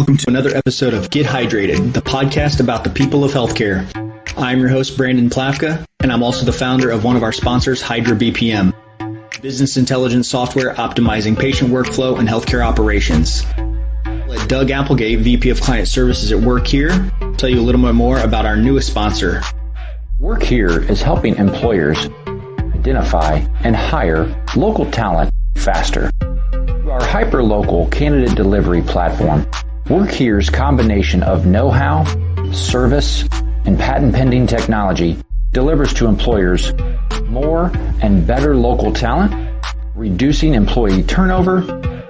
welcome to another episode of Get Hydrated, the podcast about the people of healthcare. I'm your host, Brandon Plavka, and I'm also the founder of one of our sponsors, Hydra BPM, business intelligence software optimizing patient workflow and healthcare operations. Let Doug Applegate, VP of Client Services at WorkHere, tell you a little bit more about our newest sponsor. WorkHere is helping employers identify and hire local talent faster. Through our hyper-local candidate delivery platform, WorkHere's combination of know-how, service, and patent-pending technology delivers to employers more and better local talent, reducing employee turnover,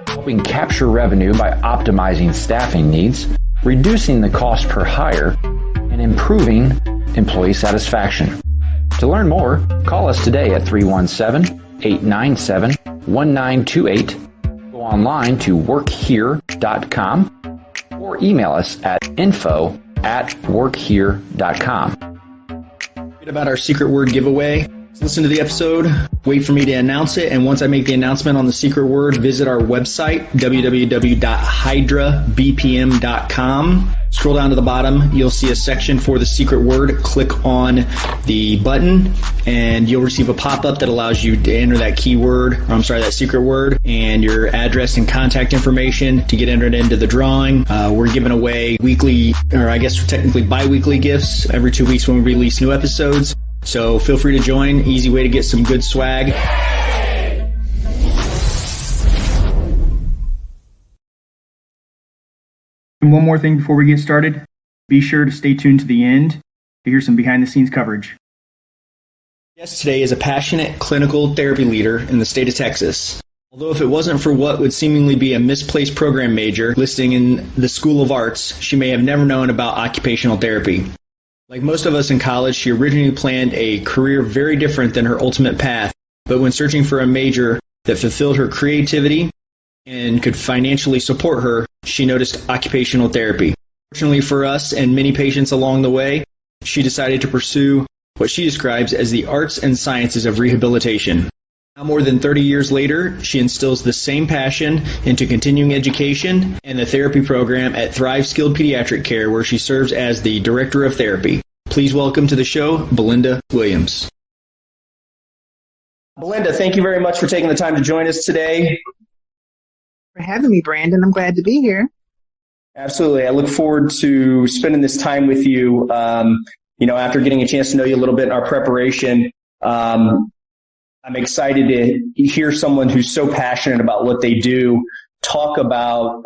helping capture revenue by optimizing staffing needs, reducing the cost per hire, and improving employee satisfaction. To learn more, call us today at 317-897-1928, go online to workhere.com, or email us at info@workhere.com. About our secret word giveaway. Listen to the episode, wait for me to announce it, and once I make the announcement on the secret word, visit our website, www.hydrabpm.com. Scroll down to the bottom, you'll see a section for the secret word. Click on the button, and you'll receive a pop-up that allows you to enter that that secret word, and your address and contact information to get entered into the drawing. We're giving away weekly, or I guess technically bi-weekly gifts every 2 weeks when we release new episodes. So feel free to join. Easy way to get some good swag. And one more thing before we get started. Be sure to stay tuned to the end to hear some behind-the-scenes coverage. Guest today is a passionate clinical therapy leader in the state of Texas. Although if it wasn't for what would seemingly be a misplaced program major listing in the School of Arts, she may have never known about occupational therapy. Like most of us in college, she originally planned a career very different than her ultimate path, but when searching for a major that fulfilled her creativity and could financially support her, she noticed occupational therapy. Fortunately for us and many patients along the way, she decided to pursue what she describes as the arts and sciences of rehabilitation. Now, more than 30 years later, she instills the same passion into continuing education and the therapy program at Thrive Skilled Pediatric Care, where she serves as the Director of Therapy. Please welcome to the show, Belinda Williams. Belinda, thank you very much for taking the time to join us today. For having me, Brandon. I'm glad to be here. Absolutely. I look forward to spending this time with you. After getting a chance to know you a little bit in our preparation, I'm excited to hear someone who's so passionate about what they do talk about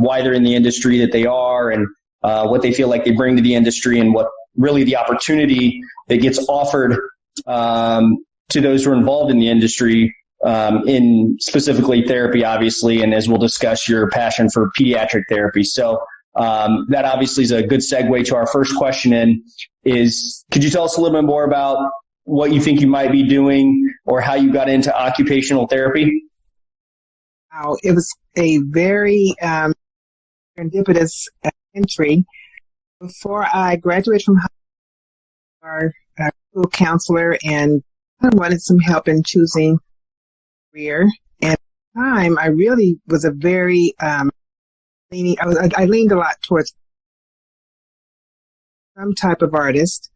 why they're in the industry that they are, and what they feel like they bring to the industry, and what really the opportunity that gets offered to those who are involved in the industry, in specifically therapy, obviously, and as we'll discuss, your passion for pediatric therapy. So that obviously is a good segue to our first question, could you tell us a little bit more about what you think you might be doing or how you got into occupational therapy? Wow, it was a very serendipitous entry. Before I graduated from high school, our school counselor, and I wanted some help in choosing career. And at the time, I really was a very I leaned a lot towards some type of artist,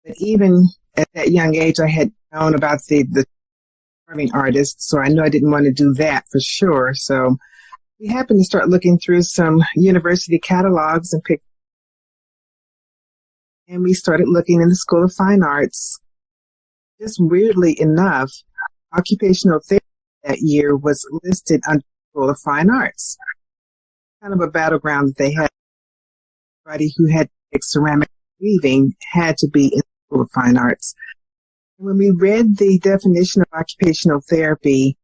but even at that young age, I had known about the performing artists, so I knew I didn't want to do that for sure. So we happened to start looking through some university catalogs and we started looking in the School of Fine Arts. Just weirdly enough, occupational therapy that year was listed under the School of Fine Arts. Kind of a battleground that they had. Everybody who had ceramic weaving had to be in of Fine Arts. When we read the definition of occupational therapy,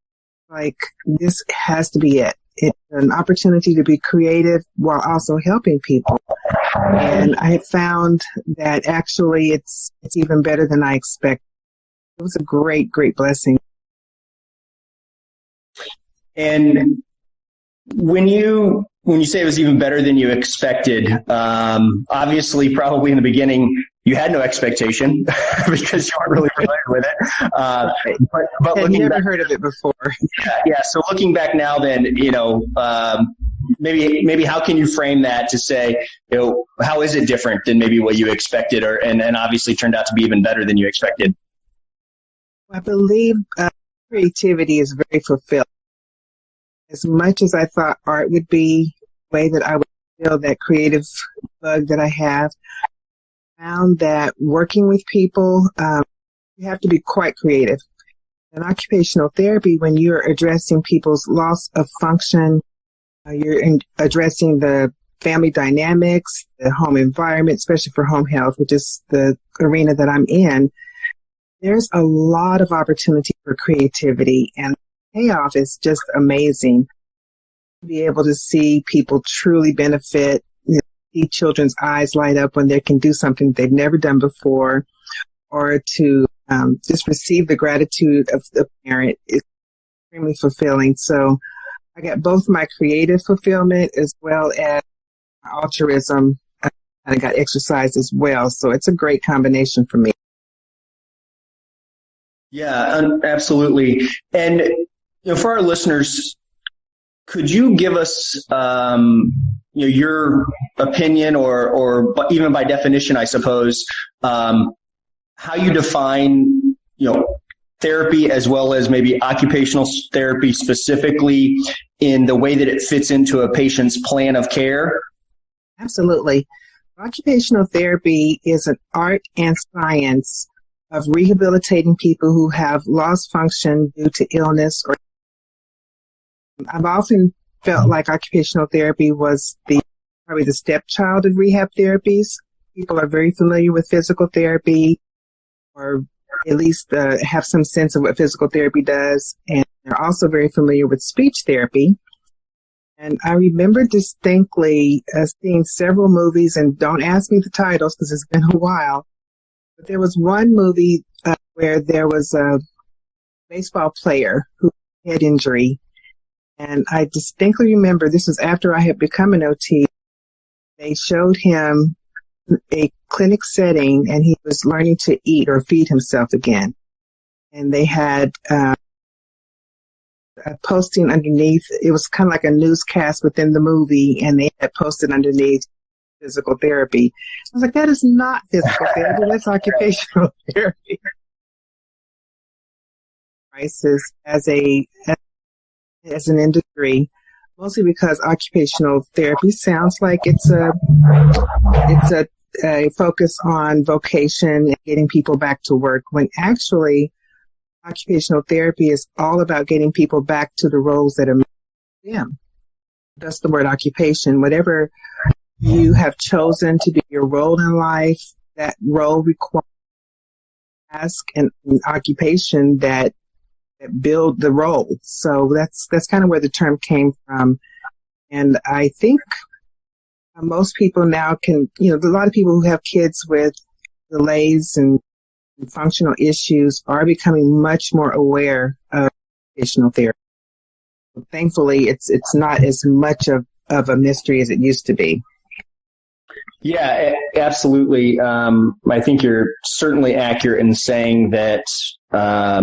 this has to be it. It's an opportunity to be creative while also helping people. And I had found that actually it's even better than I expected. It was a great, great blessing. And when you say it was even better than you expected, obviously probably in the beginning you had no expectation because you weren't really familiar with it. But I'd never heard of it before. Yeah. So looking back now, then maybe how can you frame that to say, how is it different than maybe what you expected, and obviously turned out to be even better than you expected? I believe creativity is very fulfilling. As much as I thought art would be the way that I would feel that creative bug that I have, I found that working with people, you have to be quite creative. In occupational therapy, when you're addressing people's loss of function, you're addressing the family dynamics, the home environment, especially for home health, which is the arena that I'm in. There's a lot of opportunity for creativity, and the payoff is just amazing. To be able to see people truly benefit, see children's eyes light up when they can do something they've never done before, or to just receive the gratitude of the parent is extremely fulfilling. So I got both my creative fulfillment as well as my altruism. I got exercise as well. So it's a great combination for me. Yeah, absolutely. And for our listeners, could you give us your opinion, or even by definition, I suppose, how you define, therapy, as well as maybe occupational therapy specifically, in the way that it fits into a patient's plan of care? Absolutely. Occupational therapy is an art and science of rehabilitating people who have lost function due to illness. Or I've often felt like occupational therapy was probably the stepchild of rehab therapies. People are very familiar with physical therapy, or at least have some sense of what physical therapy does. And they're also very familiar with speech therapy. And I remember distinctly seeing several movies, and don't ask me the titles because it's been a while, but there was one movie where there was a baseball player who had head injury. And I distinctly remember, this was after I had become an OT, they showed him a clinic setting, and he was learning to eat or feed himself again. And they had a posting underneath. It was kind of like a newscast within the movie, and they had posted underneath physical therapy. I was like, that is not physical therapy. That's occupational therapy. Crisis as an industry, mostly because occupational therapy sounds like it's a focus on vocation and getting people back to work, when actually occupational therapy is all about getting people back to the roles that are meant for them. That's the word occupation. Whatever you have chosen to be your role in life, that role requires task and occupation that build the role. So that's kind of where the term came from. And I think most people now can, a lot of people who have kids with delays and functional issues are becoming much more aware of occupational therapy. Thankfully, it's not as much of a mystery as it used to be. Yeah, absolutely. I think you're certainly accurate in saying that, I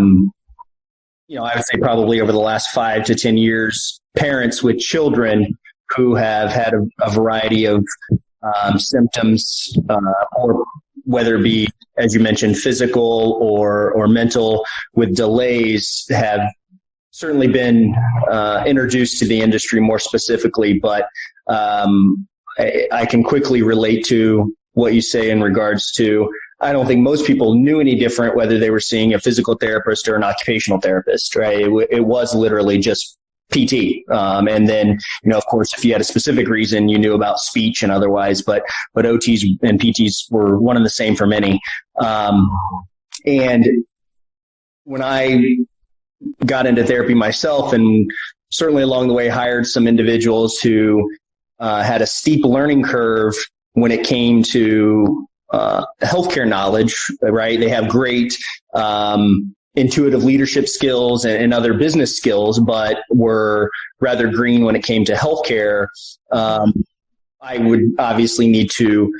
would say probably over the last 5 to 10 years, parents with children who have had a variety of symptoms, or whether it be, as you mentioned, physical or mental, with delays, have certainly been introduced to the industry more specifically. But I can quickly relate to what you say in regards to, I don't think most people knew any different whether they were seeing a physical therapist or an occupational therapist, right? It was literally just PT. And then, of course, if you had a specific reason, you knew about speech and otherwise, but OTs and PTs were one and the same for many. And when I got into therapy myself, and certainly along the way hired some individuals who had a steep learning curve when it came to healthcare knowledge, right? They have great intuitive leadership skills and other business skills, but were rather green when it came to healthcare. I would obviously need to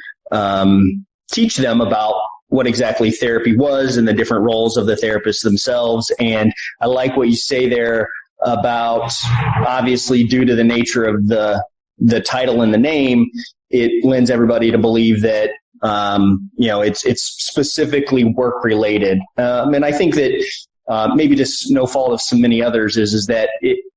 teach them about what exactly therapy was and the different roles of the therapists themselves. And I like what you say there about, obviously, due to the nature of the the title and the name, it lends everybody to believe that, it's specifically work related. And I think that maybe just no fault of so many others is that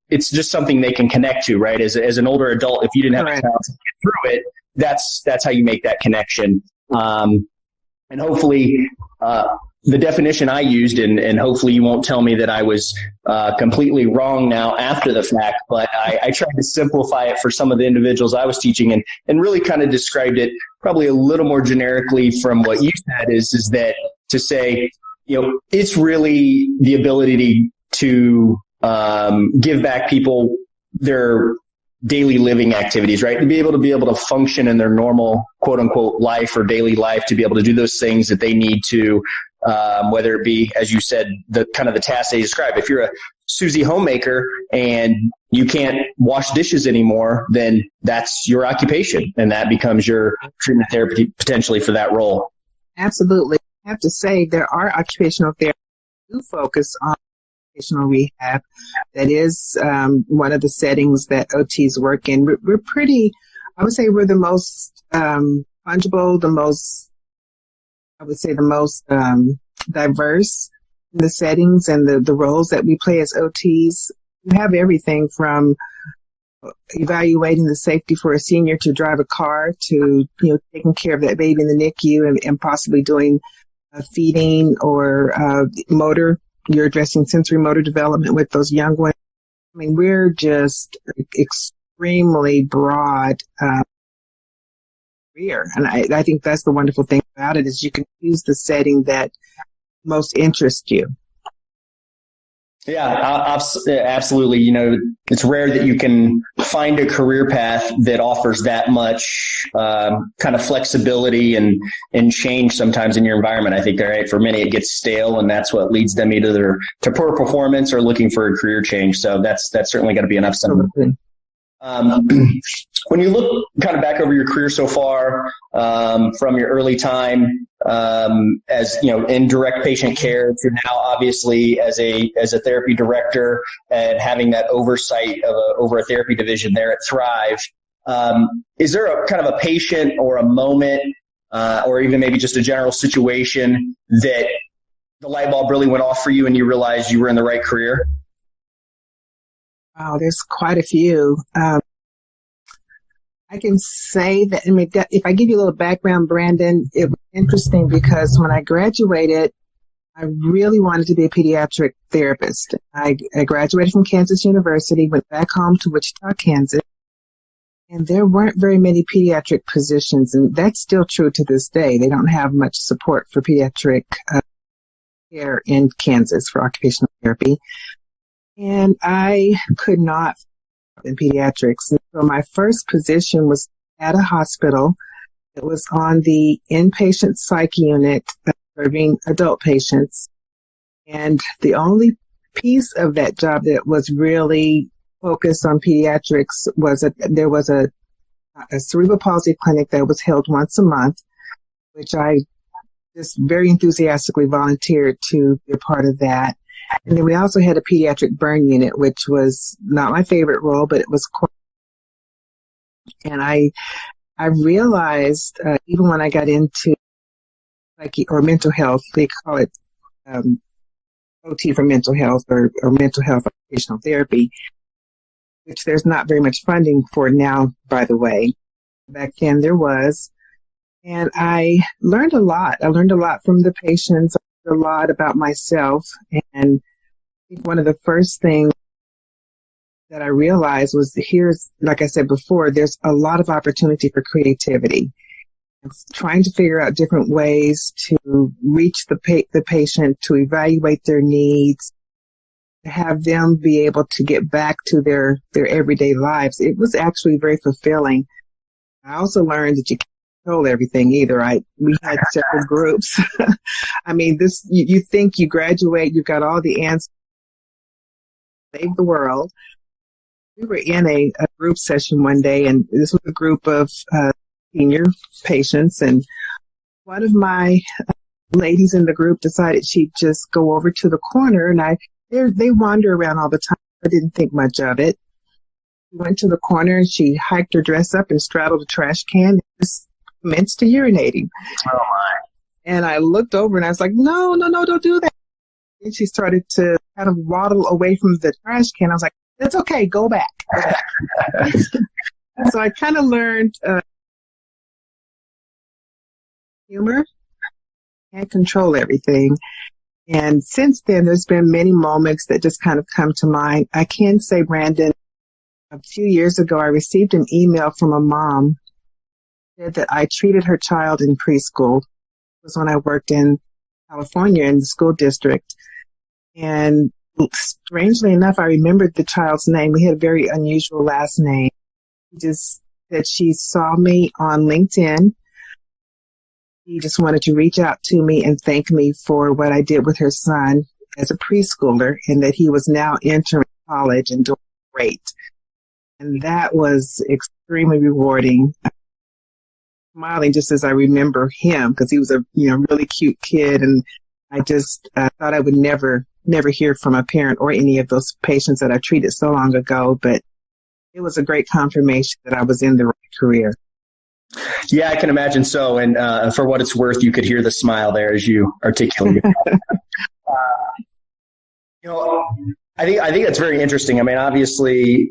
it's just something they can connect to, right? As an older adult, if you didn't have a chance to get through it, that's how you make that connection. And hopefully, the definition I used, and hopefully you won't tell me that I was completely wrong now after the fact, but I tried to simplify it for some of the individuals I was teaching and really kind of described it probably a little more generically from what you said is that to say, it's really the ability to give back people their daily living activities, right? To be able to function in their normal quote unquote life or daily life, to be able to do those things that they need to, whether it be, as you said, the kind of the tasks they describe. If you're a Susie homemaker and you can't wash dishes anymore, then that's your occupation and that becomes your treatment therapy potentially for that role. Absolutely. I have to say there are occupational therapists who focus on occupational rehab. That is one of the settings that OTs work in. We're pretty, I would say we're the most fungible, the most diverse in the settings and the roles that we play as OTs. We have everything from evaluating the safety for a senior to drive a car to, taking care of that baby in the NICU and possibly doing feeding or you're addressing sensory motor development with those young ones. I mean, we're just extremely broad career. And I think that's the wonderful thing about it is you can choose the setting that most interests you. Yeah, absolutely. It's rare that you can find a career path that offers that much kind of flexibility and change sometimes in your environment. I think for many it gets stale, and that's what leads them either to poor performance or looking for a career change. So that's certainly got to be enough. When you look kind of back over your career so far, from your early time as in direct patient care to now obviously as a therapy director and having that oversight over a therapy division there at Thrive, is there a kind of a patient or a moment or even maybe just a general situation that the light bulb really went off for you and you realized you were in the right career? Wow, there's quite a few. I can say that, if I give you a little background, Brandon, it was interesting because when I graduated, I really wanted to be a pediatric therapist. I graduated from Kansas University, went back home to Wichita, Kansas, and there weren't very many pediatric positions, and that's still true to this day. They don't have much support for pediatric care in Kansas for occupational therapy. And I could not in pediatrics. And so my first position was at a hospital. It was on the inpatient psych unit serving adult patients. And the only piece of that job that was really focused on pediatrics was there was a cerebral palsy clinic that was held once a month, which I just very enthusiastically volunteered to be a part of that. And then we also had a pediatric burn unit, which was not my favorite role, but it was quite. And I realized, even when I got into psyche or mental health, they call it OT for mental health or mental health occupational therapy, which there's not very much funding for now, by the way. Back then there was. And I learned a lot. I learned a lot from the patients. A lot about myself, and I think one of the first things that I realized was like I said before, there's a lot of opportunity for creativity. It's trying to figure out different ways to reach the patient, to evaluate their needs, to have them be able to get back to their everyday lives. It was actually very fulfilling. I also learned that you can't control everything either. We had several groups. I mean, you think you graduate, you've got all the answers, save the world. We were in a group session one day, and this was a group of senior patients, and one of my ladies in the group decided she'd just go over to the corner, and they wander around all the time. I didn't think much of it. She went to the corner and she hiked her dress up and straddled a trash can and just commenced to urinating. Oh my. And I looked over and I was like, no, don't do that. And she started to kind of waddle away from the trash can. I was like, it's okay, go back. So I kind of learned humor. Can't control everything. And since then, there's been many moments that just kind of come to mind. I can say, Brandon, a few years ago, I received an email from a mom who said that I treated her child in preschool. It was when I worked in California in the school district. And strangely enough, I remembered the child's name. We had a very unusual last name. She just said she saw me on LinkedIn. She just wanted to reach out to me and thank me for what I did with her son as a preschooler, and that he was now entering college and doing great. And that was extremely rewarding. Smiling just as I remember him, because he was a really cute kid, and I just thought I would never hear from a parent or any of those patients that I treated so long ago. But it was a great confirmation that I was in the right career. Yeah, I can imagine so. And for what it's worth, you could hear the smile there as you articulated. I think that's very interesting. I mean, obviously,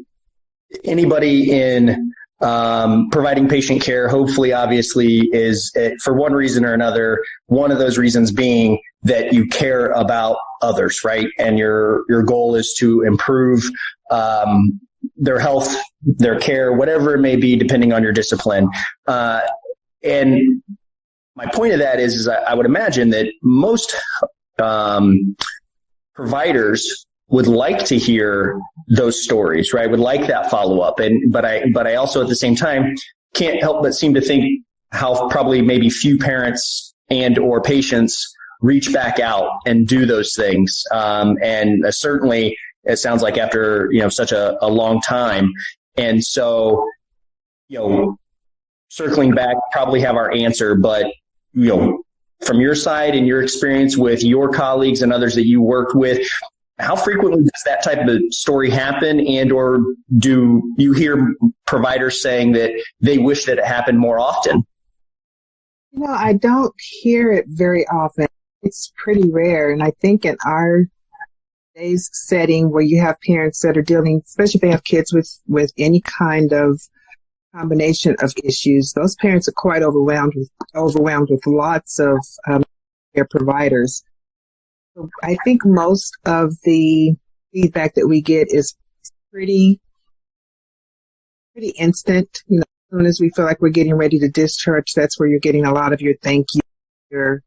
anybody in providing patient care, hopefully, obviously, is for one reason or another. One of those reasons being that you care about others, right? And your goal is to improve their health, their care, whatever it may be, depending on your discipline. And my point of that is I would imagine that most providers would like to hear those stories, right? Would like that follow up. But I also at the same time can't help but seem to think how probably maybe few parents and or patients reach back out and do those things. And certainly it sounds like after, such a long time. And so, circling back, probably have our answer, but, from your side and your experience with your colleagues and others that you worked with, how frequently does that type of story happen? And or do you hear providers saying that they wish that it happened more often? I don't hear it very often. It's pretty rare. And I think in our today's setting where you have parents that are dealing, especially if they have kids with any kind of combination of issues, those parents are quite overwhelmed with lots of care providers. So I think most of the feedback that we get is pretty instant. As soon as we feel like we're getting ready to discharge, that's where you're getting a lot of your thank you, your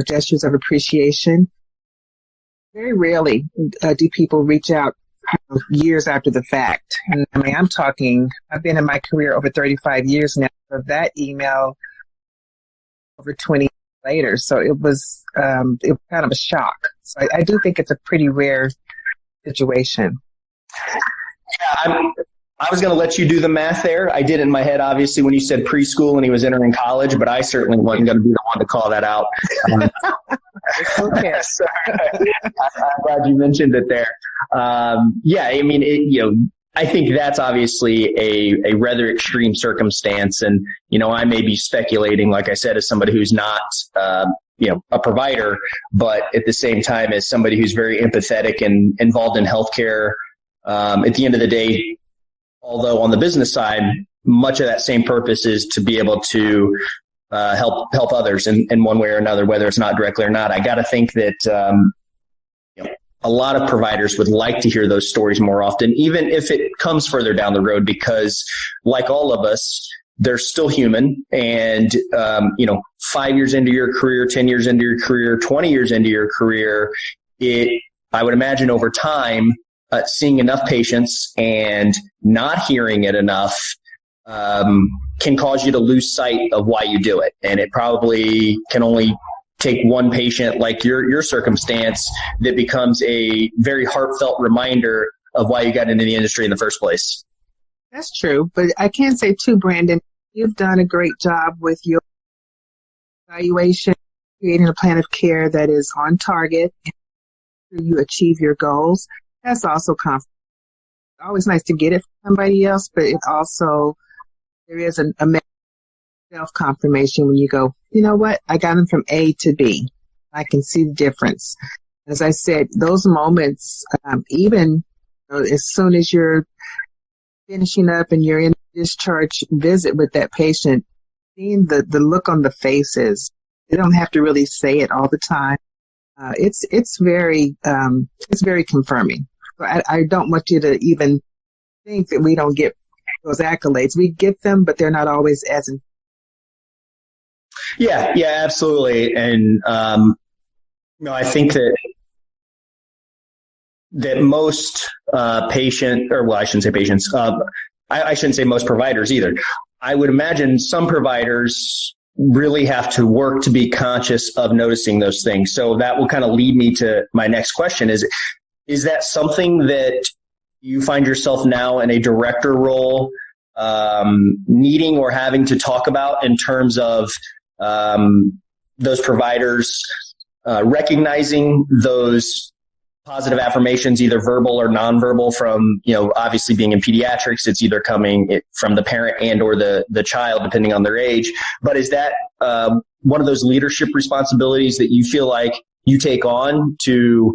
gestures of appreciation. Very rarely do people reach out years after the fact. And I mean, I've been in my career over 35 years now. So that email over 20 years later. So it was kind of a shock. So I do think it's a pretty rare situation. Yeah, I was going to let you do the math there. I did in my head, obviously, when you said preschool and he was entering college, but I certainly wasn't going to be the one to call that out. Okay. So, I'm glad you mentioned it there. Yeah, I mean, I think that's obviously a rather extreme circumstance. And, I may be speculating, like I said, as somebody who's not, a provider, but at the same time as somebody who's very empathetic and involved in healthcare. At the end of the day, although on the business side, much of that same purpose is to be able to help others in one way or another, whether it's not directly or not. I got to think that a lot of providers would like to hear those stories more often, even if it comes further down the road, because like all of us, they're still human. And, 5 years into your career, 10 years into your career, 20 years into your career, I would imagine over time, seeing enough patients and not hearing it enough can cause you to lose sight of why you do it. And it probably can only take one patient like your circumstance that becomes a very heartfelt reminder of why you got into the industry in the first place. That's true. But I can say too, Brandon, you've done a great job with your evaluation, creating a plan of care that is on target, and you achieve your goals. That's also confidence. always nice to get it from somebody else, but it also, there is a self-confirmation when you go, you know what, I got them from A to B. I can see the difference. As I said, those moments, even as soon as you're finishing up and you're in a discharge visit with that patient, seeing the look on the faces, they don't have to really say it all the time. It's very confirming. So I don't want you to even think that we don't get those accolades. We get them, but they're not always as. Yeah, absolutely. And I think that most patient, or well, I shouldn't say patients. I shouldn't say most providers either. I would imagine some providers really have to work to be conscious of noticing those things. So that will kind of lead me to my next question: is that something that you find yourself now in a director role needing or having to talk about in terms of those providers recognizing those positive affirmations, either verbal or nonverbal, from, obviously being in pediatrics, it's either coming from the parent and or the child, depending on their age. But is that one of those leadership responsibilities that you feel like you take on to,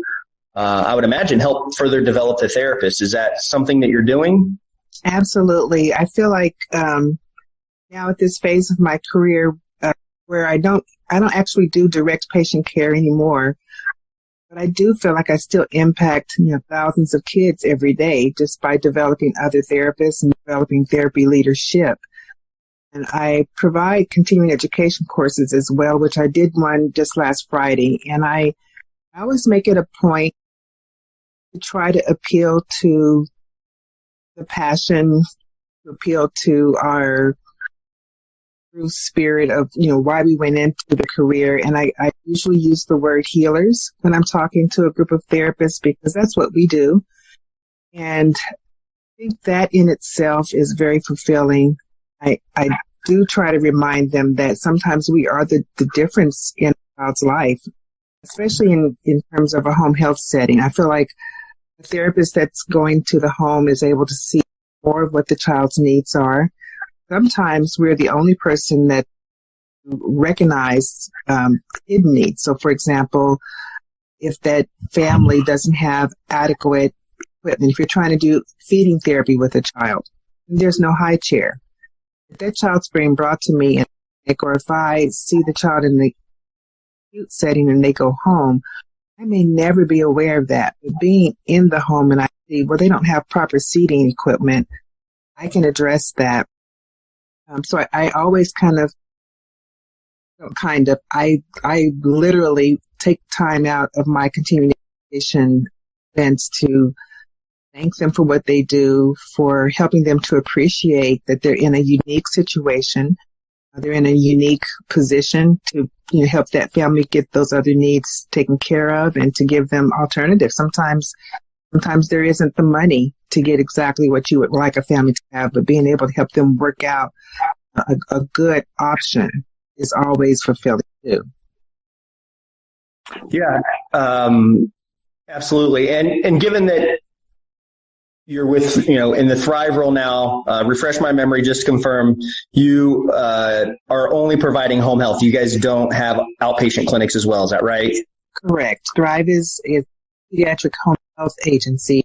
I would imagine, help further develop the therapist? Is that something that you're doing? Absolutely. I feel like now at this phase of my career, where I don't actually do direct patient care anymore, but I do feel like I still impact thousands of kids every day just by developing other therapists and developing therapy leadership. And I provide continuing education courses as well, which I did one just last Friday. And I always make it a point to try to appeal to the passion, to appeal to our true spirit of, why we went into the career. And I usually use the word healers when I'm talking to a group of therapists, because that's what we do. And I think that in itself is very fulfilling. I do try to remind them that sometimes we are the difference in a child's life, especially in terms of a home health setting. I feel like a therapist that's going to the home is able to see more of what the child's needs are. Sometimes we're the only person that recognize hidden needs. So, for example, if that family doesn't have adequate equipment, if you're trying to do feeding therapy with a child, there's no high chair. If that child's being brought to me, or if I see the child in the acute setting and they go home, I may never be aware of that. But being in the home and I see, well, they don't have proper seating equipment, I can address that. So I always I literally take time out of my continuing education events to thank them for what they do, for helping them to appreciate that they're in a unique situation. They're in a unique position to help that family get those other needs taken care of and to give them alternatives. Sometimes there isn't the money to get exactly what you would like a family to have, but being able to help them work out a good option is always fulfilling too. Yeah, absolutely. And given that you're with, in the Thrive role now, refresh my memory, just to confirm, you are only providing home health. You guys don't have outpatient clinics as well. Is that right? Correct. Thrive is a pediatric home health agency.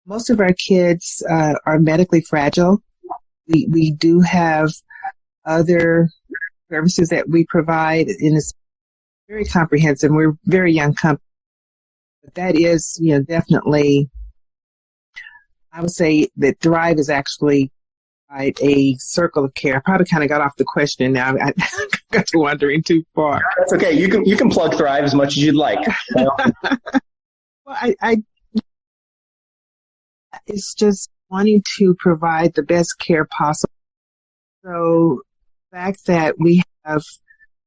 Most of our kids are medically fragile. We do have other services that we provide, and it's very comprehensive. We're a very young company, but that is, definitely, I would say that Thrive is actually a circle of care. I probably kind of got off the question now. I got to wandering too far. That's okay. You can plug Thrive as much as you'd like. Well, it's just wanting to provide the best care possible. So the fact that we have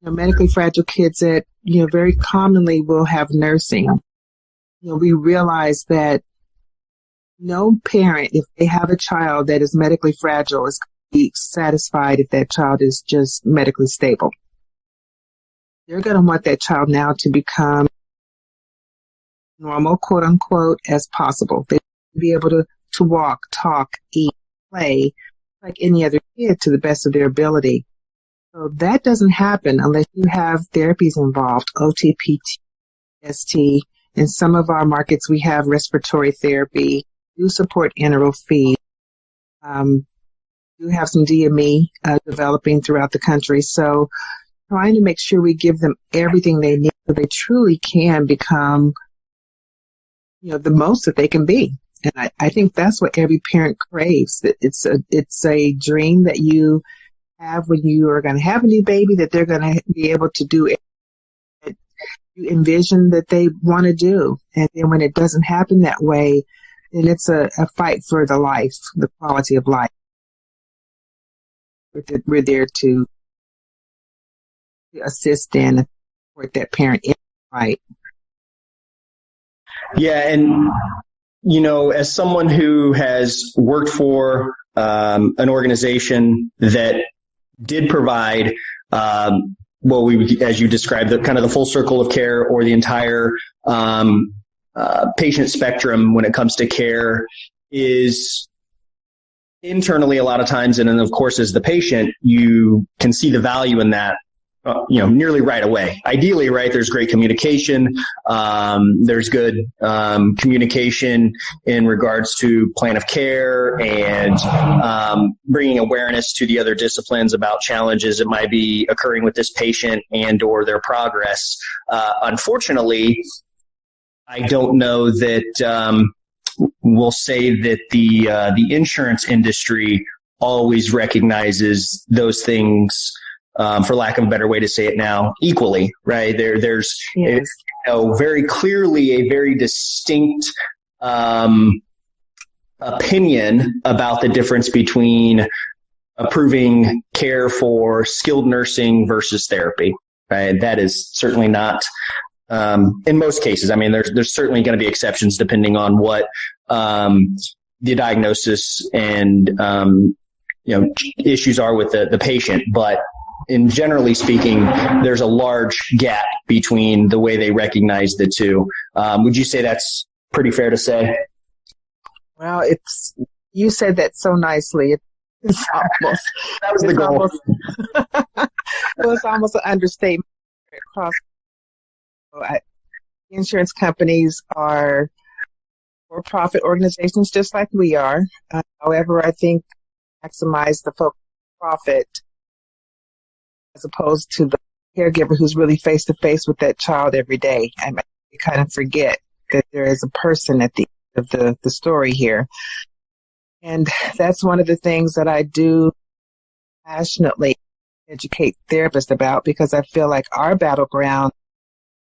medically fragile kids that very commonly will have nursing, we realize that no parent, if they have a child that is medically fragile, is going to be satisfied if that child is just medically stable. They're going to want that child now to become normal, quote unquote, as possible. They be able to to walk, talk, eat, play like any other kid to the best of their ability. So that doesn't happen unless you have therapies involved, OT, PT, ST. In some of our markets, we have respiratory therapy, do support enteral feed, do have some DME developing throughout the country. So trying to make sure we give them everything they need so they truly can become, the most that they can be. And I think that's what every parent craves. It's a dream that you have when you are going to have a new baby, that they're going to be able to do it that you envision that they want to do. And then when it doesn't happen that way, then it's a fight for the life, the quality of life. We're there to assist and support that parent in the fight. Yeah, and as someone who has worked for an organization that did provide, as you described, the kind of the full circle of care or the entire patient spectrum when it comes to care, is internally a lot of times, and then of course as the patient, you can see the value in that. Nearly right away. Ideally, right, there's great communication. There's good communication in regards to plan of care and bringing awareness to the other disciplines about challenges that might be occurring with this patient and or their progress. Unfortunately, I don't know that we'll say that the insurance industry always recognizes those things, for lack of a better way to say it now, equally, right? There's yes. Very clearly a very distinct opinion about the difference between approving care for skilled nursing versus therapy, right? That is certainly not, in most cases. I mean, there's certainly going to be exceptions depending on what the diagnosis and issues are with the patient, but in generally speaking, there's a large gap between the way they recognize the two. Would you say that's pretty fair to say? Well, you said that so nicely. It's almost that was the goal. It's almost an understatement across. Insurance companies are for-profit organizations, just like we are. However, I think maximize the for-profit as opposed to the caregiver who's really face-to-face with that child every day. And you kind of forget that there is a person at the end of the story here. And that's one of the things that I do passionately educate therapists about, because I feel like our battleground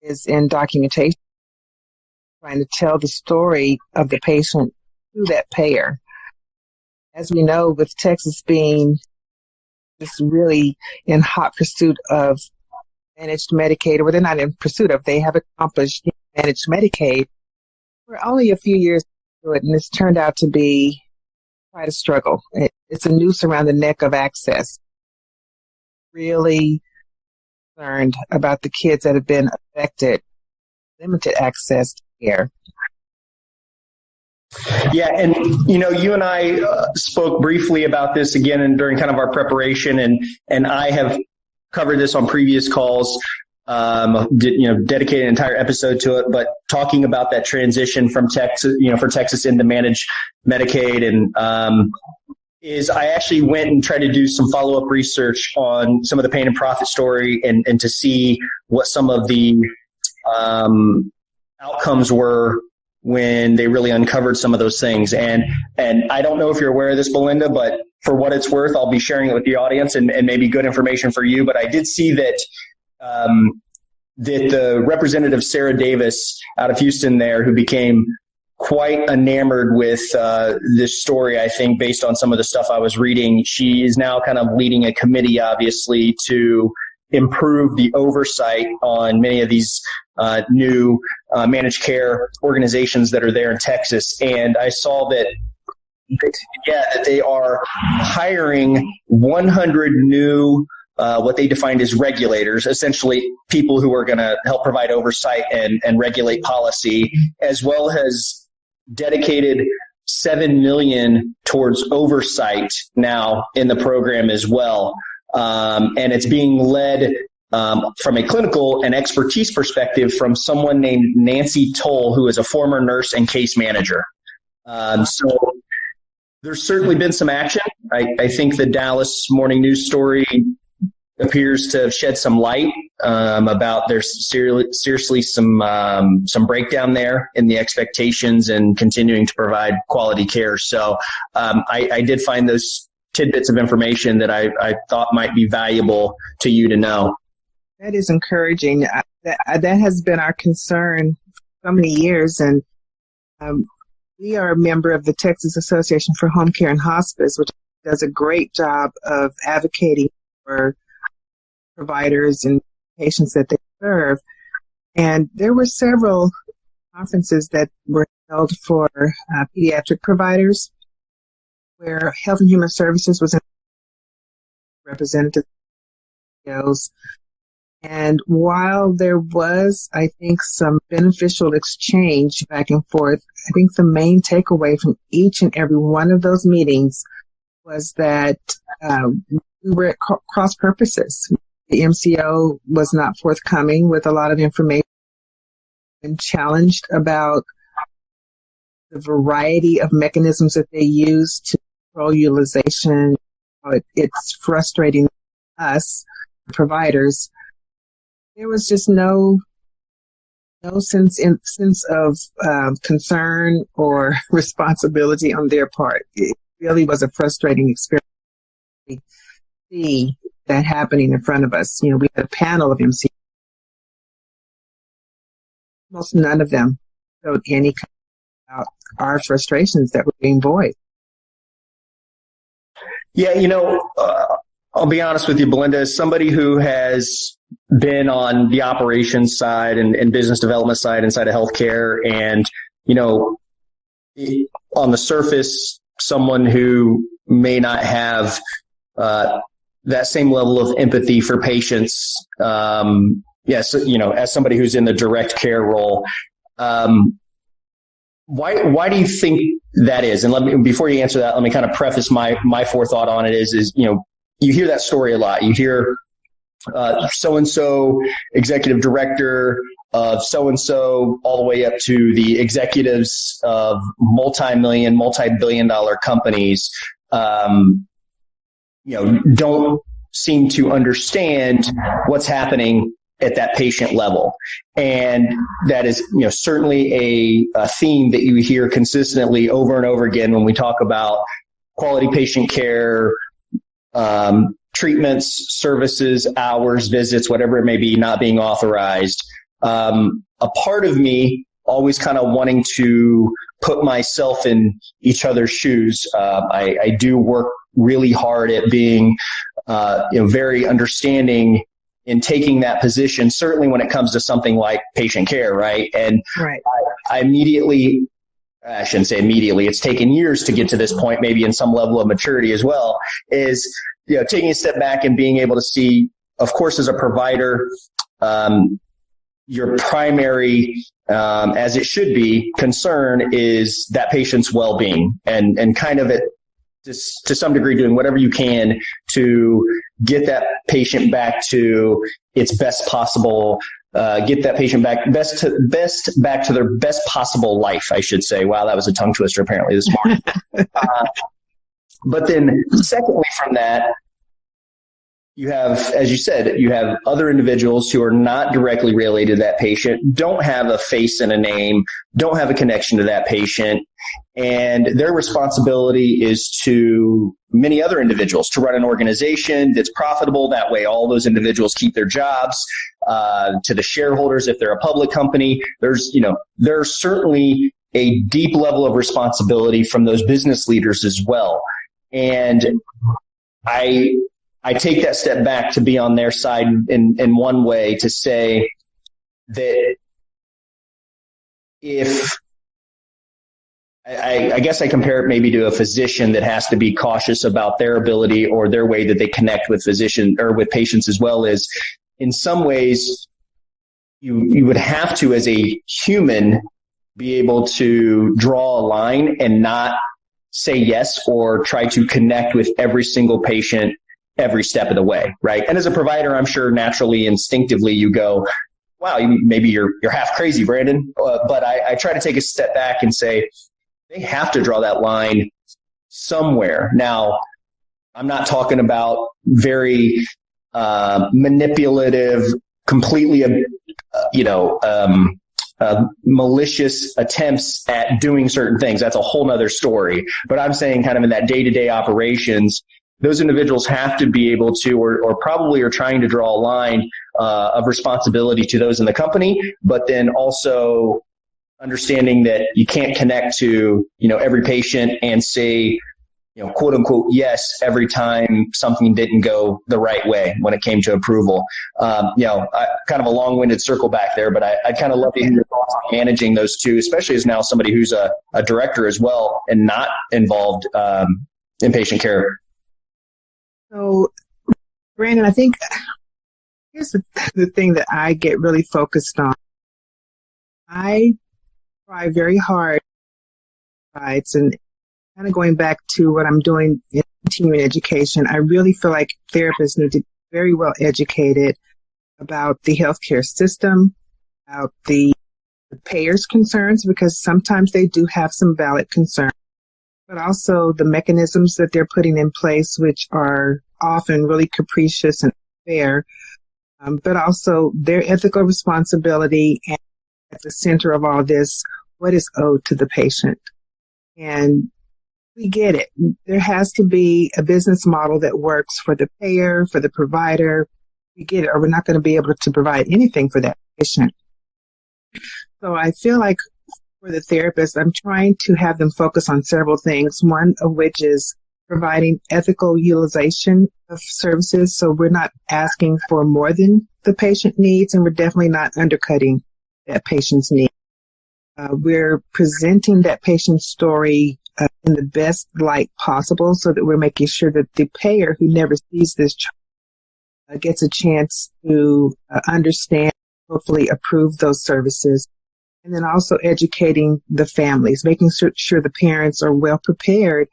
is in documentation, trying to tell the story of the patient to that payer. As we know, with Texas being just really in hot pursuit of managed Medicaid, or they're not in pursuit of, they have accomplished managed Medicaid. We're only a few years into it, and it's turned out to be quite a struggle. It's a noose around the neck of access. Really concerned about the kids that have been affected, limited access to care. Yeah, and you and I spoke briefly about this again and during kind of our preparation, and I have covered this on previous calls. Dedicated an entire episode to it, but talking about that transition from Texas, for Texas into managed Medicaid, and I actually went and tried to do some follow-up research on some of the pain and profit story, and to see what some of the outcomes were when they really uncovered some of those things. And I don't know if you're aware of this, Belinda, but for what it's worth, I'll be sharing it with the audience and maybe good information for you. But I did see that that the representative Sarah Davis out of Houston there, who became quite enamored with this story, I think, based on some of the stuff I was reading, she is now kind of leading a committee, obviously, to improve the oversight on many of these new managed care organizations that are there in Texas. And I saw that they are hiring 100 new what they defined as regulators, essentially people who are going to help provide oversight and regulate policy, as well as dedicated $7 million towards oversight now in the program as well. And it's being led from a clinical and expertise perspective from someone named Nancy Toll, who is a former nurse and case manager. So there's certainly been some action. I think the Dallas Morning News story appears to have shed some light about there's seriously some breakdown there in the expectations and continuing to provide quality care. So I did find those tidbits of information that I thought might be valuable to you to know. That is encouraging. That has been our concern for so many years. And we are a member of the Texas Association for Home Care and Hospice, which does a great job of advocating for providers and patients that they serve. And there were several conferences that were held for pediatric providers where Health and Human Services was represented. And while there was, I think, some beneficial exchange back and forth, I think the main takeaway from each and every one of those meetings was that we were at cross purposes. The MCO was not forthcoming with a lot of information and challenged about the variety of mechanisms that they use to control utilization. It's frustrating us, providers. There was just no sense of concern or responsibility on their part. It really was a frustrating experience to see that happening in front of us. We had a panel of MC. Almost none of them showed any about our frustrations that were being voiced. Yeah, I'll be honest with you, Belinda, as somebody who has been on the operations side and business development side inside of healthcare, and, on the surface, someone who may not have that same level of empathy for patients. Yes, as somebody who's in the direct care role, why do you think that is? And before you answer that, let me kind of preface my forethought on it is you hear that story a lot. You hear so-and-so executive director of so-and-so all the way up to the executives of multi-billion-dollar companies, don't seem to understand what's happening at that patient level. And that is, certainly a theme that you hear consistently over and over again when we talk about quality patient care, treatments, services, hours, visits, whatever it may be, not being authorized. A part of me always kind of wanting to put myself in each other's shoes. I do work really hard at being, very understanding in taking that position, certainly when it comes to something like patient care, right? And right. I shouldn't say immediately, it's taken years to get to this point, maybe in some level of maturity as well, is, taking a step back and being able to see, of course, as a provider, your primary, as it should be, concern is that patient's well-being and kind of to some degree doing whatever you can to get that patient back to its best possible, get that patient back back to their best possible life, I should say. Wow, that was a tongue twister apparently this morning. But then secondly from that, you have, as you said, you have other individuals who are not directly related to that patient, don't have a face and a name, don't have a connection to that patient, and their responsibility is to many other individuals to run an organization that's profitable. That way all those individuals keep their jobs, to the shareholders if they're a public company. There's certainly a deep level of responsibility from those business leaders as well. And I take that step back to be on their side in one way, to say that if I guess I compare it maybe to a physician that has to be cautious about their ability or their way that they connect with physician or with patients as well, is in some ways you would have to, as a human, be able to draw a line and not say yes or try to connect with every single patient every step of the way, right? And as a provider, I'm sure naturally, instinctively, you go, wow, maybe you're half crazy, Brandon. But I try to take a step back and say, they have to draw that line somewhere. Now, I'm not talking about very manipulative, completely, malicious attempts at doing certain things. That's a whole nother story. But I'm saying kind of in that day-to-day operations, those individuals have to be able to, or probably are trying to draw a line of responsibility to those in the company, but then also understanding that you can't connect to, every patient and say, quote unquote, yes, every time something didn't go the right way when it came to approval. Kind of a long-winded circle back there, but I'd kind of love to hear your thoughts on managing those two, especially as now somebody who's a director as well and not involved in patient care. So, Brandon, I think here's the thing that I get really focused on. I try very hard, and kind of going back to what I'm doing in continuing education, I really feel like therapists need to be very well educated about the healthcare system, about the payers' concerns, because sometimes they do have some valid concerns, but also the mechanisms that they're putting in place, which are often really capricious and unfair, but also their ethical responsibility, and at the center of all this, what is owed to the patient. And we get it. There has to be a business model that works for the payer, for the provider. We get it, or we're not going to be able to provide anything for that patient. So I feel like for the therapist, I'm trying to have them focus on several things, one of which is providing ethical utilization of services. So we're not asking for more than the patient needs, and we're definitely not undercutting that patient's need. We're presenting that patient's story in the best light possible, so that we're making sure that the payer who never sees this child gets a chance to understand, hopefully approve those services. And then also educating the families, making sure the parents are well prepared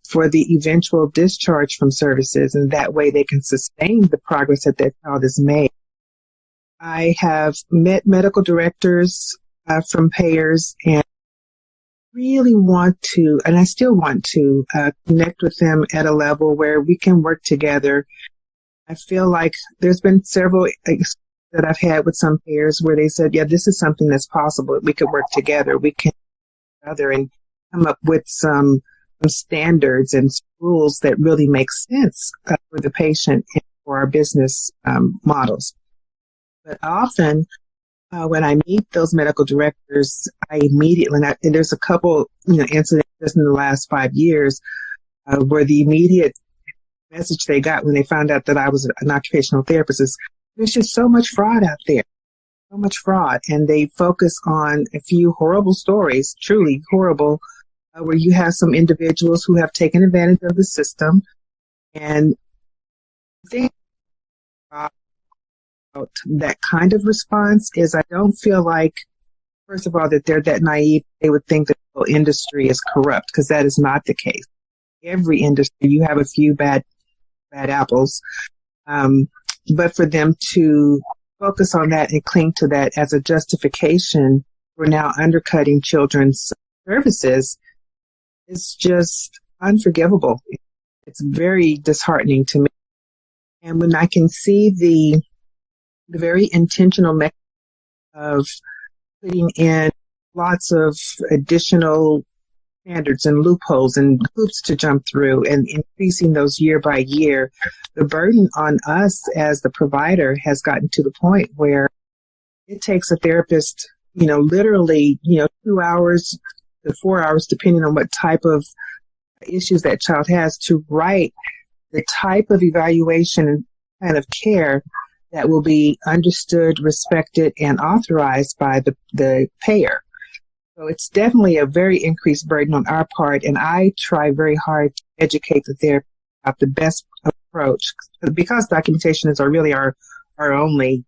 for the eventual discharge from services, and that way they can sustain the progress that their child has made. I have met medical directors from payers, and really want to, and I still want to, connect with them at a level where we can work together. I feel like there's been several that I've had with some payers where they said, yeah, this is something that's possible. We could work together. We can work together and come up with some standards and rules that really make sense for the patient and for our business models. But often, when I meet those medical directors, I immediately, and there's a couple, incidents just in the last 5 years, where the immediate message they got when they found out that I was an occupational therapist is, there's just so much fraud out there, so much fraud. And they focus on a few horrible stories, truly horrible, where you have some individuals who have taken advantage of the system. And they that kind of response is, I don't feel like, first of all, that they're that naive. They would think that the whole industry is corrupt, because that is not the case. Every industry, you have a few bad apples. But for them to focus on that and cling to that as a justification for now undercutting children's services is just unforgivable. It's very disheartening to me. And when I can see the very intentional mechanism of putting in lots of additional standards and loopholes and hoops to jump through and increasing those year by year, the burden on us as the provider has gotten to the point where it takes a therapist, literally, 2 hours to 4 hours, depending on what type of issues that child has, to write the type of evaluation and kind of care that will be understood, respected, and authorized by the payer. So it's definitely a very increased burden on our part, and I try very hard to educate the therapist about the best approach, because documentation is really our only.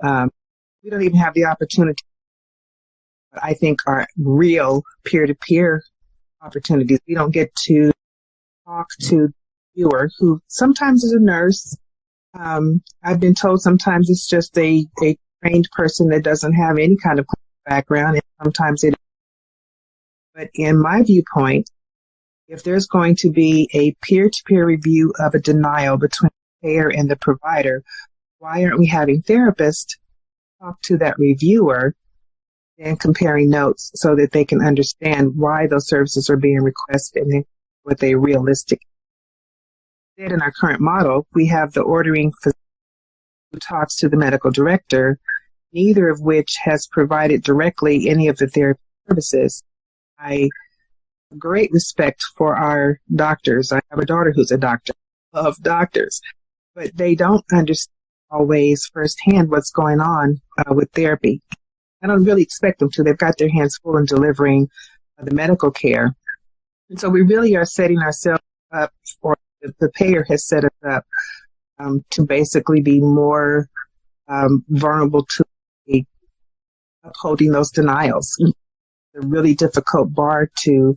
We don't even have the opportunity I think are real peer-to-peer opportunities. We don't get to talk to the viewer who sometimes is a nurse. I've been told sometimes it's just a trained person that doesn't have any kind of background, and sometimes it is. But in my viewpoint, if there's going to be a peer-to-peer review of a denial between the payer and the provider, why aren't we having therapists talk to that reviewer and comparing notes so that they can understand why those services are being requested and what they realistic. In our current model, we have the ordering physician who talks to the medical director, neither of which has provided directly any of the therapy services. I have great respect for our doctors. I have a daughter who's a doctor of doctors, but they don't understand always firsthand what's going on with therapy. I don't really expect them to. They've got their hands full in delivering the medical care. And so we really are setting ourselves up, or the payer has set us up to basically be more vulnerable to upholding those denials. It's a really difficult bar to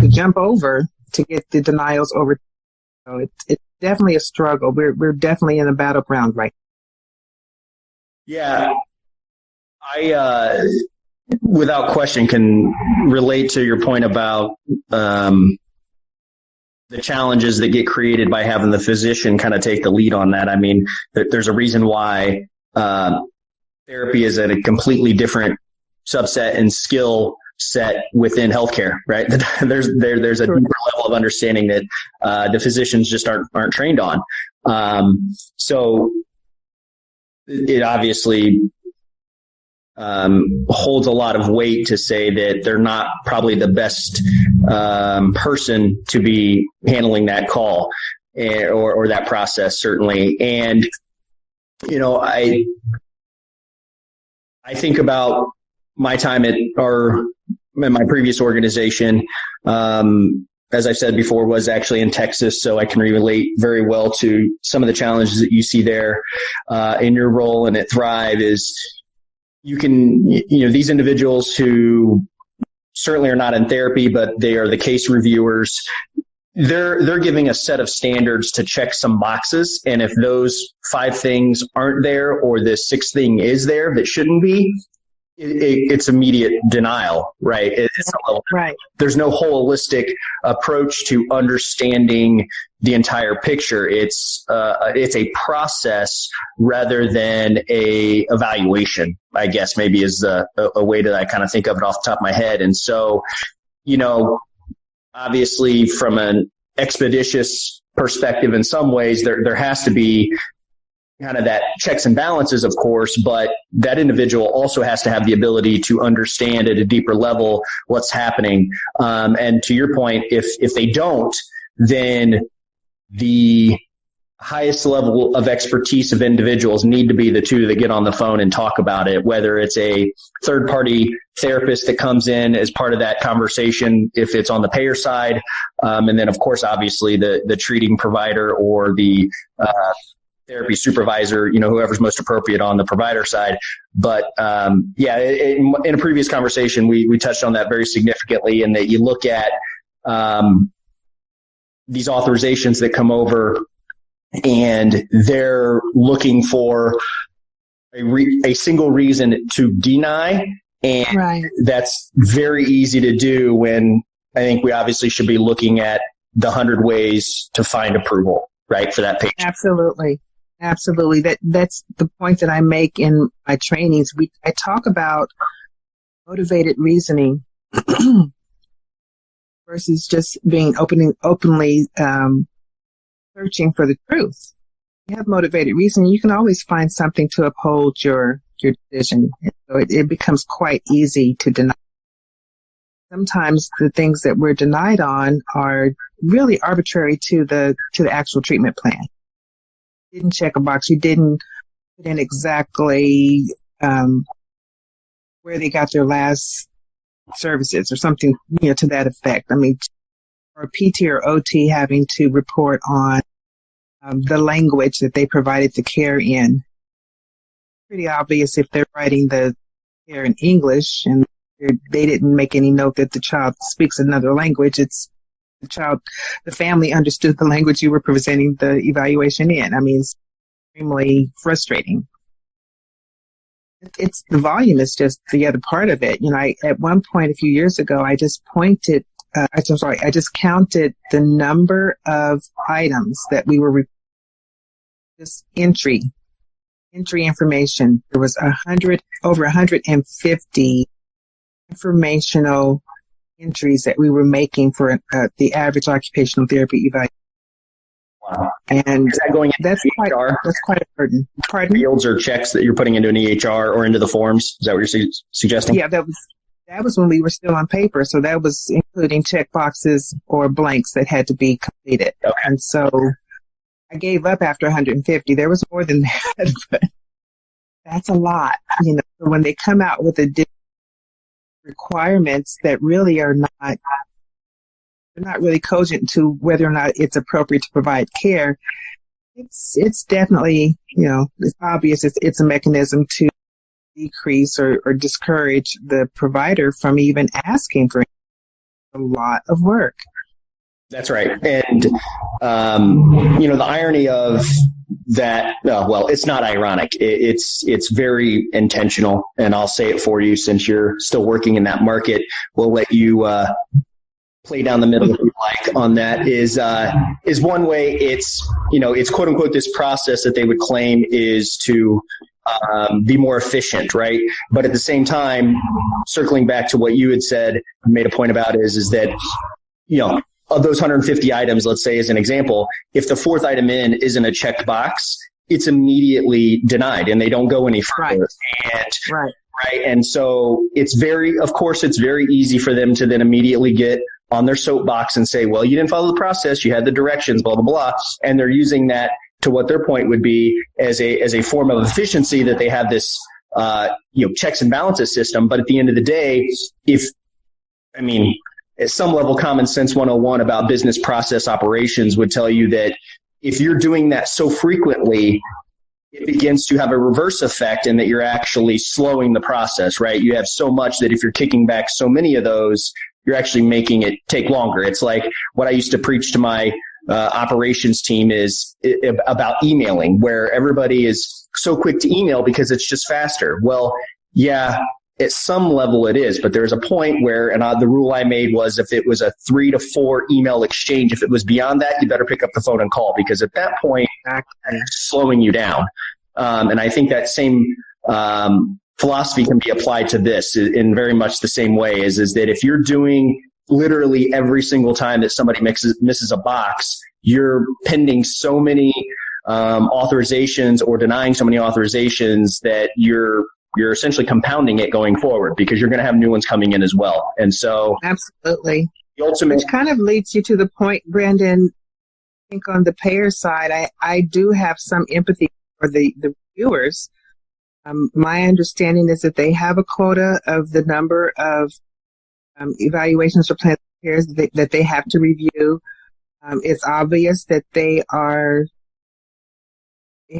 jump over to get the denials over. So it's definitely a struggle. We're definitely in a battleground right now. Yeah, I without question can relate to your point about the challenges that get created by having the physician kind of take the lead on that. I mean, there's a reason why therapy is at a completely different subset and skill set within healthcare, right? There's a deeper level of understanding that the physicians just aren't trained on. So it obviously holds a lot of weight to say that they're not probably the best person to be handling that call or that process, certainly. And, you know, I think about my time in my previous organization, as I said before, was actually in Texas, so I can relate very well to some of the challenges that you see there in your role and at Thrive. Is these individuals who certainly are not in therapy, but they are the case reviewers. They're giving a set of standards to check some boxes, and if those 5 things aren't there, or the 6th thing is there that shouldn't be, it's immediate denial, right? Right. There's no holistic approach to understanding the entire picture. It's a process rather than a evaluation, I guess maybe is a way that I kind of think of it off the top of my head. And so, you know, obviously from an expeditious perspective, in some ways there has to be kind of that checks and balances, of course, but that individual also has to have the ability to understand at a deeper level what's happening. And to your point, if they don't, then the highest level of expertise of individuals need to be the 2 that get on the phone and talk about it, whether it's a third-party therapist that comes in as part of that conversation, if it's on the payer side, and then, of course, obviously the treating provider or the therapy supervisor, you know, whoever's most appropriate on the provider side. But in a previous conversation, we touched on that very significantly, in that you look at these authorizations that come over and they're looking for a single reason to deny. And Right. That's very easy to do when I think we obviously should be looking at the 100 ways to find approval, right, for that patient. Absolutely. That's the point that I make in my trainings. I talk about motivated reasoning versus just being openly searching for the truth. You have motivated reasoning, you can always find something to uphold your decision. So it becomes quite easy to deny. Sometimes the things that we're denied on are really arbitrary to the actual treatment plan. You didn't check a box. You didn't put in exactly where they got their last services or something, to that effect. I mean, or PT or OT having to report on the language that they provided the care in. Pretty obvious if they're writing the care in English, and they didn't make any note that the child speaks another language. It's the family understood the language you were presenting the evaluation in. I mean, it's extremely frustrating. It's the volume is just the other part of it. At one point a few years ago, I just counted the number of items that we were just entry information. There was over 150 informational entries that we were making for the average occupational therapy evaluation. Wow. And is that going into that's quite a burden. Pardon? Fields or checks that you're putting into an EHR or into the forms? Is that what you're suggesting? Yeah, that was when we were still on paper. So that was including check boxes or blanks that had to be completed. Okay. And so I gave up after 150. There was more than that, but that's a lot. When they come out with additional requirements that really are not really cogent to whether or not it's appropriate to provide care, it's definitely, it's obvious it's a mechanism to decrease or discourage the provider from even asking for a lot of work. That's right. And, the irony of that, it's not ironic. It's very intentional. And I'll say it for you, since you're still working in that market. We'll let you play down the middle if you like on that. Is one way it's quote unquote this process that they would claim is to be more efficient, right? But at the same time, circling back to what you had said, made a point about is that, of those 150 items, let's say as an example, if the fourth item in isn't a checked box, it's immediately denied and they don't go any further. Right. And so it's very easy for them to then immediately get on their soapbox and say, well, you didn't follow the process. You had the directions, blah, blah, blah. And they're using that to what their point would be as a form of efficiency, that they have this, checks and balances system. But at the end of the day, at some level, common sense 101 about business process operations would tell you that if you're doing that so frequently, it begins to have a reverse effect, and that you're actually slowing the process, right? You have so much that if you're kicking back so many of those, you're actually making it take longer. It's like what I used to preach to my operations team is about emailing, where everybody is so quick to email because it's just faster. Well, yeah, at some level it is, but there's a point where, and the rule I made was, if it was a 3 to 4 email exchange, if it was beyond that, you better pick up the phone and call, because at that point, it's slowing you down. And I think that same philosophy can be applied to this in very much the same way, is that if you're doing literally every single time that somebody misses a box, you're pending so many authorizations or denying so many authorizations that you're essentially compounding it going forward, because you're going to have new ones coming in as well. And so absolutely, the ultimate, which kind of leads you to the point, Brandon, I think on the payer side, I do have some empathy for the reviewers. My understanding is that they have a quota of the number of evaluations for plans of care that they have to review. It's obvious that they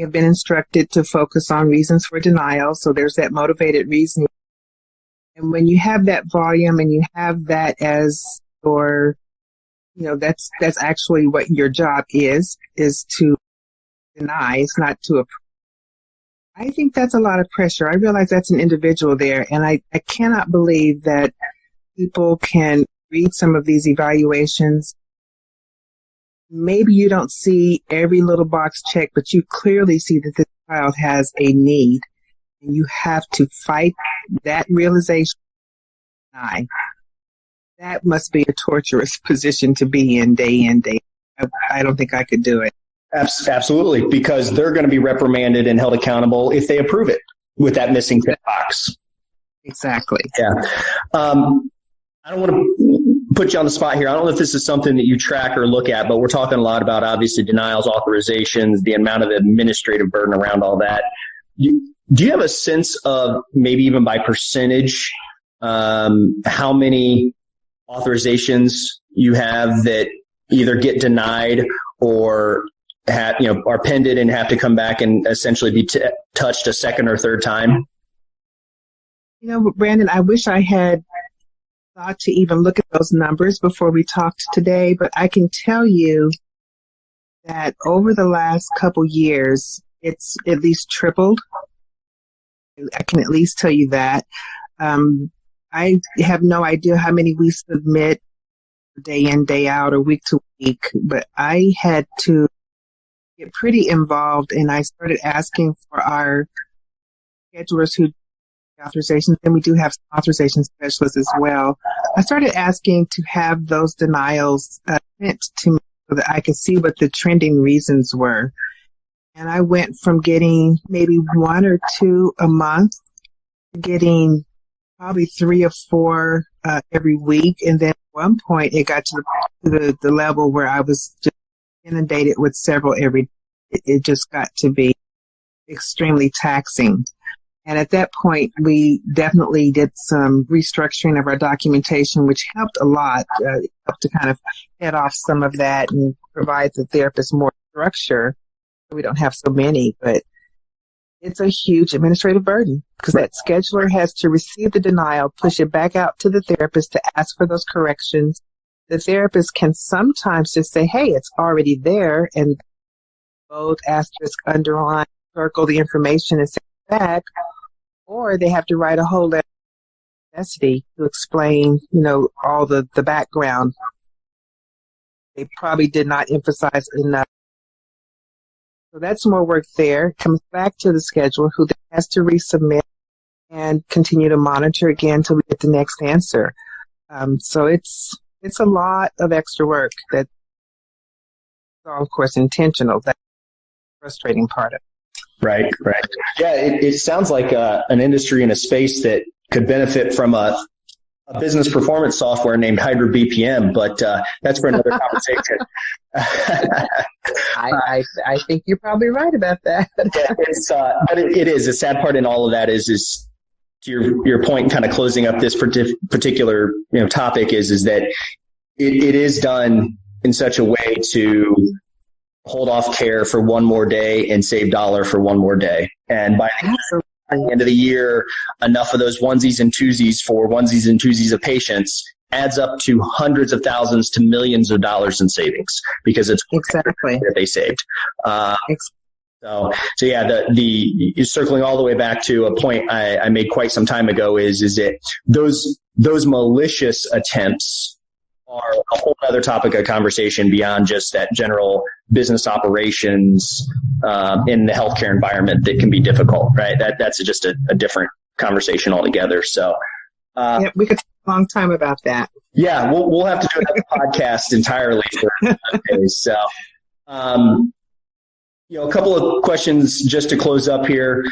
have been instructed to focus on reasons for denial. So there's that motivated reasoning. And when you have that volume and you have that as your, that's actually what your job is to deny. It's not to approve. I think that's a lot of pressure. I realize that's an individual there. And I cannot believe that people can read some of these evaluations. Maybe you don't see every little box checked, but you clearly see that this child has a need, and you have to fight that realization. That must be a torturous position to be in, day in, day out. I don't think I could do it. Absolutely, because they're going to be reprimanded and held accountable if they approve it with that missing check box. Exactly. Yeah. I don't want to put you on the spot here. I don't know if this is something that you track or look at, but we're talking a lot about, obviously, denials, authorizations, the amount of administrative burden around all that. Do you have a sense of, maybe even by percentage, how many authorizations you have that either get denied or are pended and have to come back and essentially be touched a second or third time? Brandon, I wish I had thought to even look at those numbers before we talked today, but I can tell you that over the last couple years, it's at least tripled. I can at least tell you that. I have no idea how many we submit day in, day out, or week to week, but I had to get pretty involved, and I started asking for our schedulers who do authorizations, and we do have some authorization specialists as well. I started asking to have those denials sent to me so that I could see what the trending reasons were. And I went from getting maybe 1 or 2 a month to getting probably 3 or 4 every week. And then at one point it got to the level where I was just inundated with several every day. It just got to be extremely taxing. And at that point, we definitely did some restructuring of our documentation, which helped a lot, helped to kind of head off some of that and provide the therapist more structure. We don't have so many, but it's a huge administrative burden because that scheduler has to receive the denial, push it back out to the therapist to ask for those corrections. The therapist can sometimes just say, hey, it's already there, and bold, asterisk, underline, circle the information and send it back. Or they have to write a whole letter of necessity to explain, all the background. They probably did not emphasize enough. So that's more work there. It comes back to the scheduler who then has to resubmit and continue to monitor again until we get the next answer. So it's a lot of extra work that's all, of course, intentional. That's the frustrating part of it. Right. Yeah, it sounds like an industry in a space that could benefit from a business performance software named Hydra BPM, but that's for another conversation. I think you're probably right about that. Yeah, but it is. The sad part in all of that is to your point, kind of closing up this particular topic is that it is done in such a way to hold off care for one more day and save dollar for one more day. And by the end of the year, enough of those onesies and twosies of patients adds up to hundreds of thousands to millions of dollars in savings because it's exactly that they saved. So yeah, the circling all the way back to a point I made quite some time ago is that those malicious attempts are a whole other topic of conversation beyond just that general business operations in the healthcare environment that can be difficult, right? That's just a different conversation altogether. So, yeah, we could talk a long time about that. Yeah, we'll have to do another podcast entirely for days. So, a couple of questions just to close up here.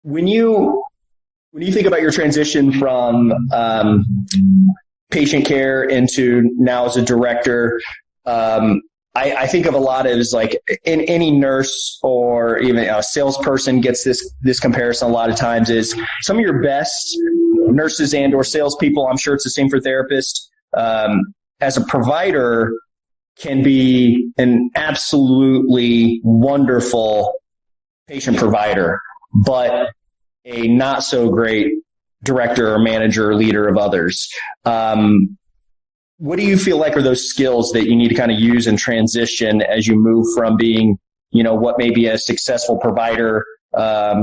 When you think about your transition from patient care into now as a director, I think of a lot as like in any nurse or even a salesperson gets this comparison a lot of times is some of your best nurses and or salespeople, I'm sure it's the same for therapists, as a provider can be an absolutely wonderful patient provider, but a not so great director or manager or leader of others. What do you feel like are those skills that you need to kind of use and transition as you move from being, what may be a successful provider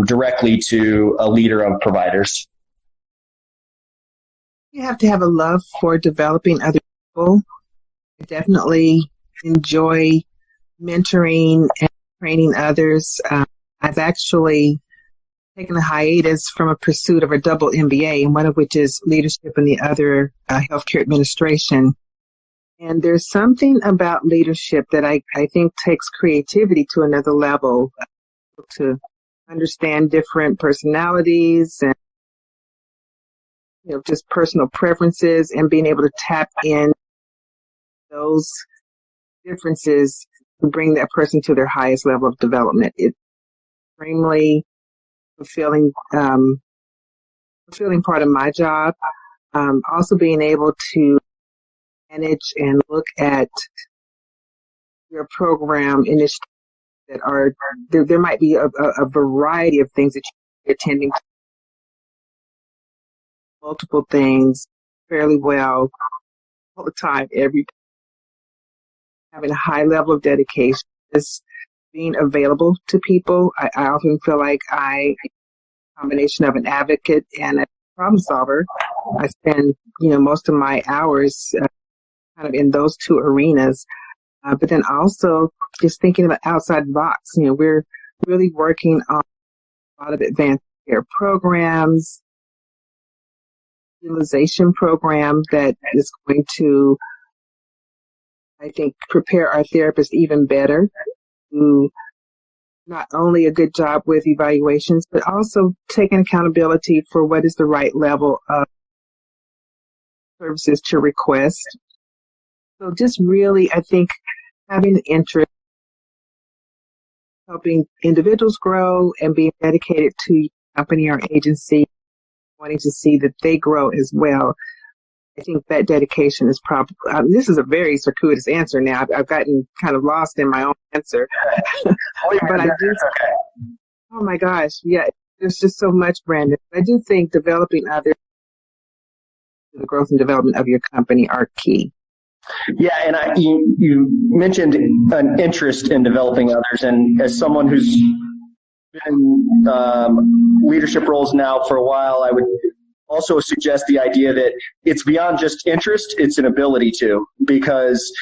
directly to a leader of providers? You have to have a love for developing other people. I definitely enjoy mentoring and training others. I've actually taken a hiatus from a pursuit of a double MBA, and one of which is leadership and the other healthcare administration. And there's something about leadership that I think takes creativity to another level, to understand different personalities and just personal preferences, and being able to tap in those differences to bring that person to their highest level of development. It's extremely fulfilling part of my job. Also being able to manage and look at your program initiatives that are there might be a variety of things that you're attending to. multiple things fairly well all the time, every day, having a high level of dedication, just being available to people. I often feel like a combination of an advocate and a problem solver. I spend, most of my hours kind of in those two arenas. But then also just thinking about outside the box. We're really working on a lot of advanced care programs, utilization program that is going to, I think, prepare our therapists even better to not only a good job with evaluations, but also taking accountability for what is the right level of services to request. So just really, I think, having an interest, helping individuals grow and being dedicated to your company or agency, wanting to see that they grow as well. I think that dedication is probably, this is a very circuitous answer now. I've gotten kind of lost in my own answer. But I do, oh my gosh, yeah, there's just so much, Brandon. I do think developing others, the growth and development of your company are key. Yeah, and you mentioned an interest in developing others, and as someone who's been in leadership roles now for a while, I would also suggest the idea that it's beyond just interest, it's an ability to, because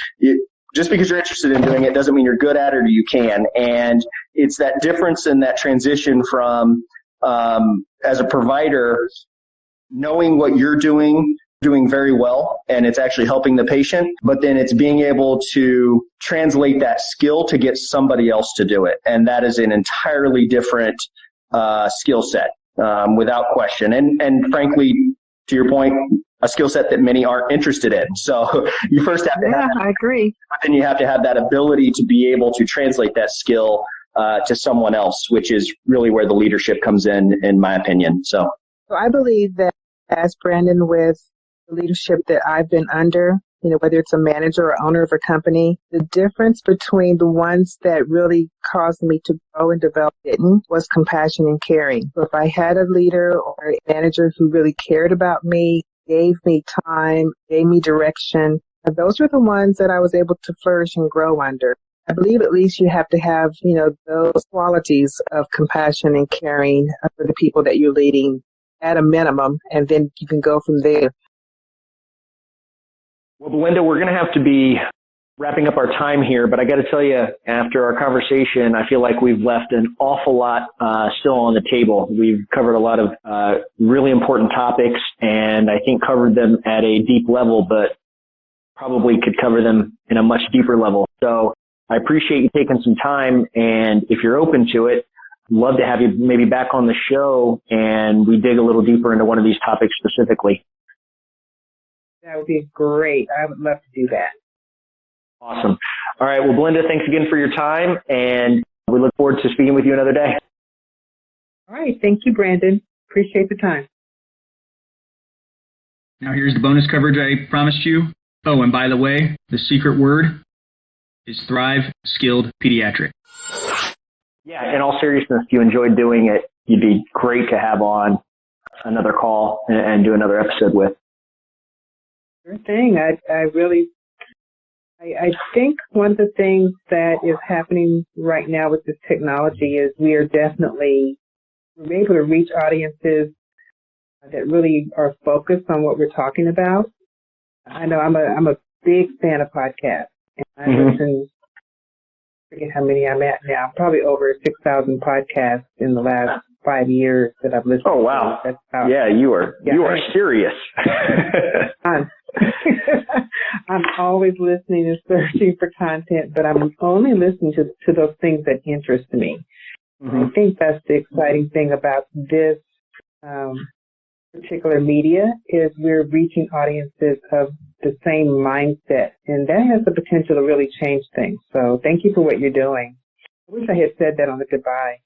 just because you're interested in doing it doesn't mean you're good at it or you can. And it's that difference in that transition from, as a provider, knowing what you're doing very well, and it's actually helping the patient, but then it's being able to translate that skill to get somebody else to do it. And that is an entirely different skill set, without question. And frankly, to your point, a skill set that many aren't interested in. So you first have to have I agree. But then you have to have that ability to be able to translate that skill to someone else, which is really where the leadership comes in my opinion. So I believe that, as Brandon, with the leadership that I've been under, whether it's a manager or owner of a company, the difference between the ones that really caused me to grow and develop was compassion and caring. So if I had a leader or a manager who really cared about me, gave me time, gave me direction, those were the ones that I was able to flourish and grow under. I believe at least you have to have, those qualities of compassion and caring for the people that you're leading at a minimum, and then you can go from there. Well, Belinda, we're going to have to be wrapping up our time here, but I got to tell you, after our conversation, I feel like we've left an awful lot still on the table. We've covered a lot of really important topics, and I think covered them at a deep level, but probably could cover them in a much deeper level. So I appreciate you taking some time, and if you're open to it, I'd love to have you maybe back on the show and we dig a little deeper into one of these topics specifically. That would be great. I would love to do that. Awesome. All right. Well, Belinda, thanks again for your time, and we look forward to speaking with you another day. All right. Thank you, Brandon. Appreciate the time. Now here's the bonus coverage I promised you. Oh, and by the way, the secret word is Thrive Skilled Pediatric. Yeah, in all seriousness, if you enjoyed doing it, you'd be great to have on another call and do another episode with. Sure thing. I think one of the things that is happening right now with this technology is we're able to reach audiences that really are focused on what we're talking about. I know I'm a big fan of podcasts, and I listen, I forget how many I'm at now, probably over 6,000 podcasts in the last 5 years that I've listened to. Oh, wow. Yeah, you are serious. I'm always listening and searching for content, but I'm only listening to those things that interest me. I think that's the exciting thing about this particular media is we're reaching audiences of the same mindset, and that has the potential to really change things. So thank you for what you're doing. I wish I had said that on the goodbye.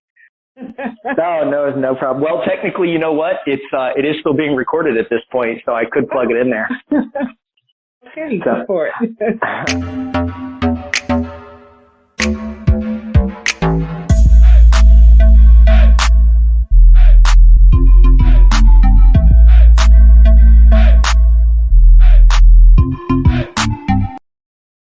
No problem. Well, technically, you know what? It is still being recorded at this point, so I could plug it in there. Okay, go for it.